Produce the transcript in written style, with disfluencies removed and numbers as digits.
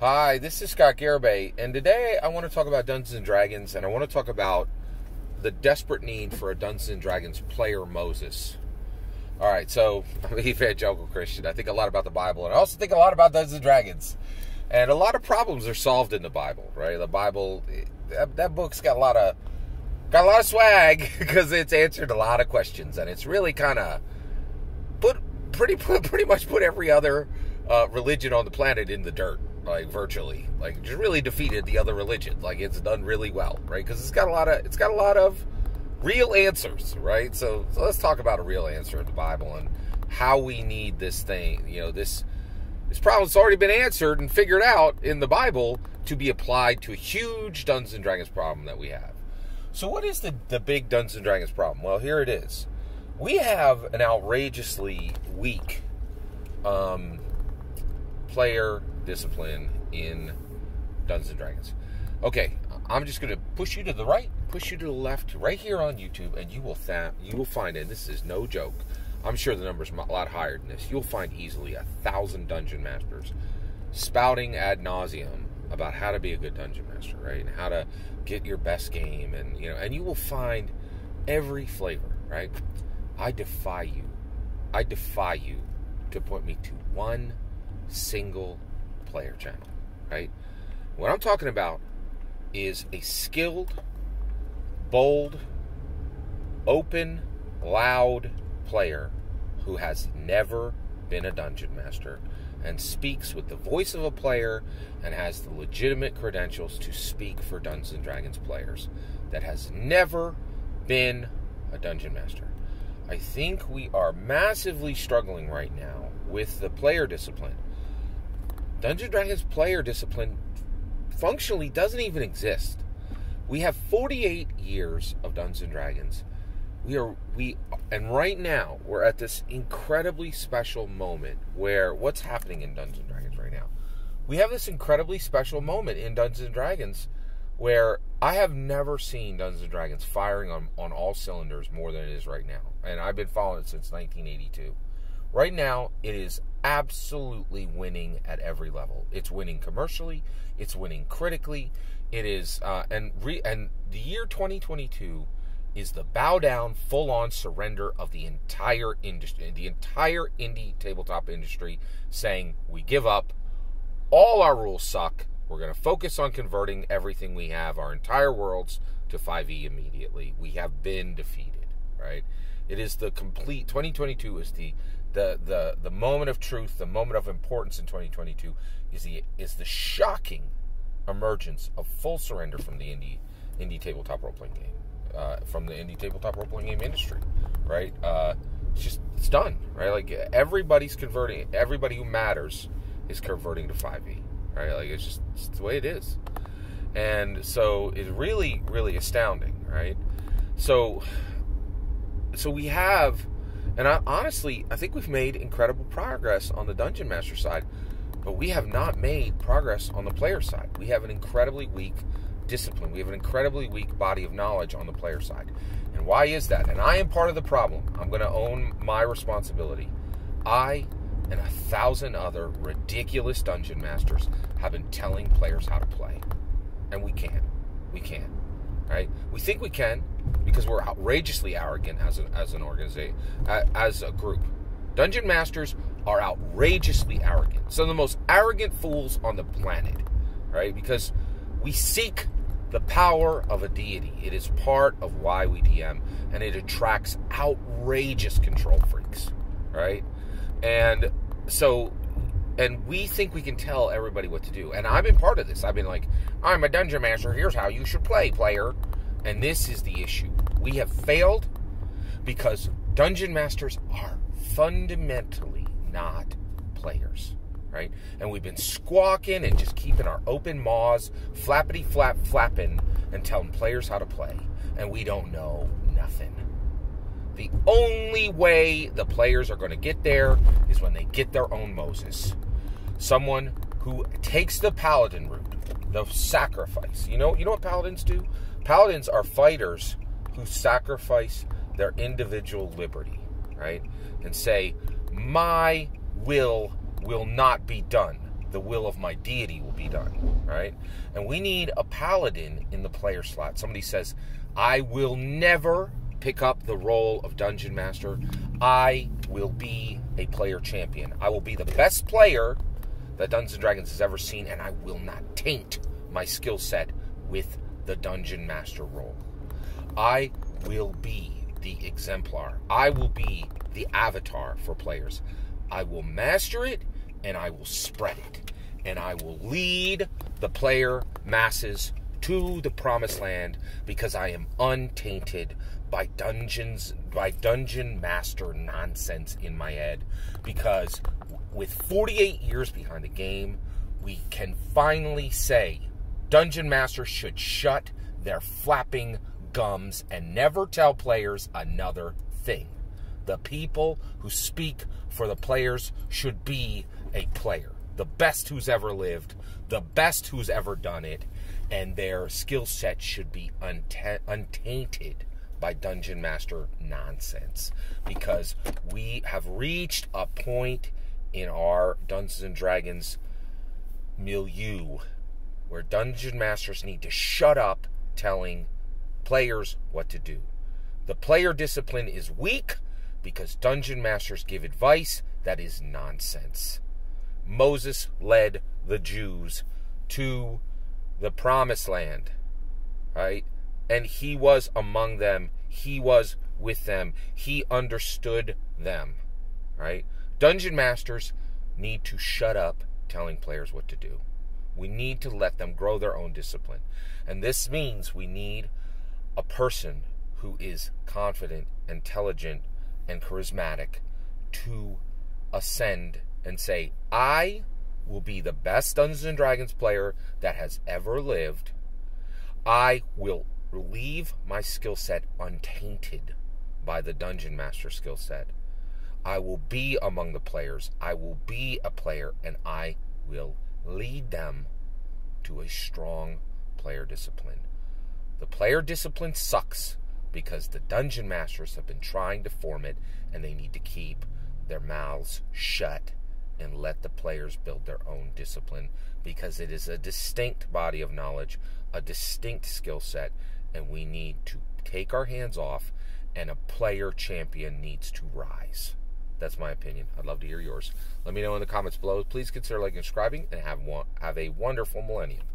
Hi, this is Scott Garibay, and today I want to talk about Dungeons & Dragons, and I want to talk about the desperate need for a Dungeons & Dragons player Moses. Alright, so I'm an evangelical Christian. I think a lot about the Bible, and I also think a lot about Dungeons & Dragons. And a lot of problems are solved in the Bible, right? The Bible, that book's got a lot of swag, because it's answered a lot of questions, and it's really kind of pretty much put every other religion on the planet in the dirt. Like virtually, like just really defeated the other religions. Like it's done really well, right? Because it's got a lot of real answers, right? So let's talk about a real answer in the Bible and how we need this thing. You know, this problem's already been answered and figured out in the Bible to be applied to a huge Dungeons and Dragons problem that we have. So what is the big Dungeons and Dragons problem? Well, here it is. We have an outrageously weak player discipline in Dungeons & Dragons. Okay, I'm just going to push you to the right, push you to the left, right here on YouTube, and you will find, and this is no joke, I'm sure the number's a lot higher than this, you'll find easily 1,000 dungeon masters spouting ad nauseum about how to be a good dungeon master, right, and how to get your best game, and you will find every flavor, right? I defy you to point me to one single player channel, right? What I'm talking about is a skilled, bold, open, loud player who has never been a dungeon master and speaks with the voice of a player and has the legitimate credentials to speak for Dungeons & Dragons players that has never been a dungeon master. I think we are massively struggling right now with the player discipline. Dungeons & Dragons player discipline functionally doesn't even exist. We have 48 years of Dungeons & Dragons. And right now, we're at this incredibly special moment where what's happening in Dungeons & Dragons right now? We have this incredibly special moment in Dungeons & Dragons where I have never seen Dungeons & Dragons firing on all cylinders more than it is right now. And I've been following it since 1982. Right now, it is absolutely winning at every level. It's winning commercially. It's winning critically. It is, and the year 2022 is the bow down, full on surrender of the entire industry, the entire indie tabletop industry, saying we give up. All our rules suck. We're going to focus on converting everything we have, our entire worlds, to 5e immediately. We have been defeated, right? It is the complete 2022 is the moment of truth, the moment of importance in 2022 is the shocking emergence of full surrender from the indie tabletop role playing game, from the indie tabletop role playing game industry, right? It's done, right? Like everybody's converting, everybody who matters is converting to 5e, right? Like it's the way it is, and so it's really, really astounding, right? So we have. And honestly, I think we've made incredible progress on the Dungeon Master side, but we have not made progress on the player side. We have an incredibly weak discipline. We have an incredibly weak body of knowledge on the player side. And why is that? And I am part of the problem. I'm going to own my responsibility. I and 1,000 other ridiculous Dungeon Masters have been telling players how to play. And we can't. We can't. Right? We think we can because we're outrageously arrogant as an organization, as a group. Dungeon Masters are outrageously arrogant. Some of the most arrogant fools on the planet, right? Because we seek the power of a deity. It is part of why we DM, and it attracts outrageous control freaks, right? And we think we can tell everybody what to do. And I've been part of this. I've been like, I'm a Dungeon Master. Here's how you should play, player. And this is the issue. We have failed because Dungeon Masters are fundamentally not players, right? And we've been squawking and just keeping our open maws, flapping and telling players how to play. And we don't know nothing. The only way the players are going to get there is when they get their own Moses. Someone who takes the paladin route, the sacrifice. You know what paladins do? Paladins are fighters who sacrifice their individual liberty, right? And say, my will not be done. the will of my deity will be done, right? And we need a paladin in the player slot. Somebody says, I will never pick up the role of Dungeon Master. I will be a player champion. I will be the best player that Dungeons & Dragons has ever seen, and I will not taint my skill set with the Dungeon Master role. I will be the exemplar. I will be the avatar for players. I will master it, and I will spread it. And I will lead the player masses to the promised land because I am untainted by Dungeon Master nonsense in my head. Because with 48 years behind the game, we can finally say Dungeon Masters should shut their flapping gums and never tell players another thing. The people who speak for the players should be a player. The best who's ever lived, the best who's ever done it, and their skill set should be untainted by Dungeon Master nonsense. Because we have reached a point in our Dungeons & Dragons milieu where Dungeon Masters need to shut up telling players what to do. The player discipline is weak because Dungeon Masters give advice that is nonsense. Moses led the Jews to the promised land, right? And he was among them. He was with them. He understood them, right? Dungeon Masters need to shut up telling players what to do. We need to let them grow their own discipline. And this means we need a person who is confident, intelligent, and charismatic to ascend and say, I will be the best Dungeons & Dragons player that has ever lived. I will leave my skill set untainted by the Dungeon Master skill set. I will be among the players. I will be a player, and I will lead them to a strong player discipline. The player discipline sucks because the Dungeon Masters have been trying to form it, and they need to keep their mouths shut and let the players build their own discipline, because it is a distinct body of knowledge, a distinct skill set, and we need to take our hands off, and a player champion needs to rise. That's my opinion. I'd love to hear yours. Let me know in the comments below. Please consider liking and subscribing, and have a wonderful millennium.